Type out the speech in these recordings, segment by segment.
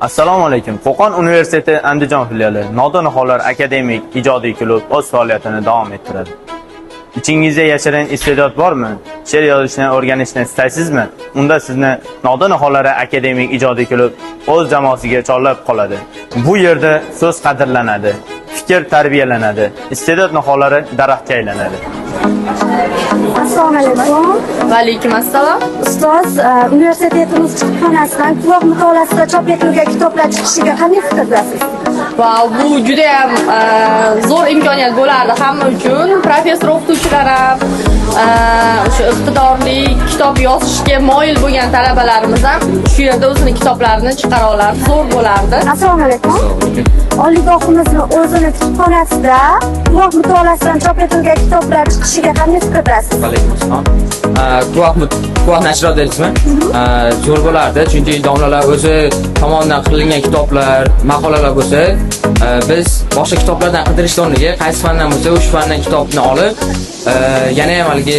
Assalomu alaykum. Qo'qon universiteti Andijon filiali Nodon akademik ijodiy klub o'z faoliyatini davom ettiradi. Ichingizda yashirin iste'dod bormi? She'r yozishni o'rganishni istaysizmi? Unda sizni Nodon akademik ijodiy klub o'z jamoasiga chorlab qoladi. Bu yerda so'z qadrlanadi, fikr tarbiyalanadi, iste'dod niholari daraxtga aylanadi. Assalomu alaykum. Va alaykum assalom. Ustoz, universitetimiz kutubxonasidan quloq mutolaasida chop etilgan kitoblar chiqishiga qanday fikr berasiz? Va bu juda ham zo'r imkoniyat bo'lardi hamma uchun. Professor o'qituvchilar ham o'sha iqtidorli kitob yozishga moyil bo'lgan talabalarimiz ham shu yerda o'zini kitoblarini chiqara olardi, zo'r bo'lardi. Assalomu alaykum. Oliygohimizni o'zini kutubxonasida quloq mutolaasidan chop etilgan kitoblar chiqishiga qanday fikr berasiz? Guvoh nashriyot deysizmi? Zo'r bo'lardi, chunki domlalar o'zi tomonidan qilingan kitoblar, maqolalar bo'lsa, biz boshqa kitoblardan qidirishdan o'rniga qaysi fandan bo'lsa, o'sha fandan kitobni olib, yana ham haligi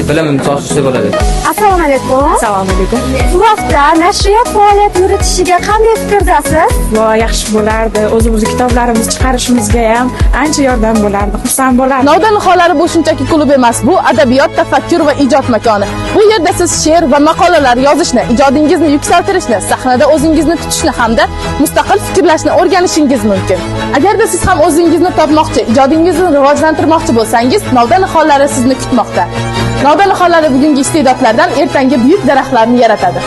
bilimimizni oshirsa bo'ladi. Assalomu alaykum. Assalomu alaykum. Bu hafta nashriyot faoliyat yuritishiga qanday fikrdasiz? Yaxshi bo'lardi. O'zimiz kitoblarimizni chiqarishimizga ham ancha yordam bo'lardi. Xursand bo'lardim. Nodon niholari bu shunchaki klub emas, bu adabiyot, tafakkur va ijod makoni. Bu yerda siz she'r va maqolalar yozishni, ijodingizni yuksaltirishni, sahnada o'zingizni tutishni hamda mustaqil fikrlashni o'rganishingiz mumkin. Agarda siz ham o'zingizni topmoqchi, ijodingizni rivojlantirmoqchi bo'lsangiz, Nodon niholari sizni kutmoqda. Nodon niholari bugungi iste'dodlardan ertangi buyuk daraxtlarni yaratadi.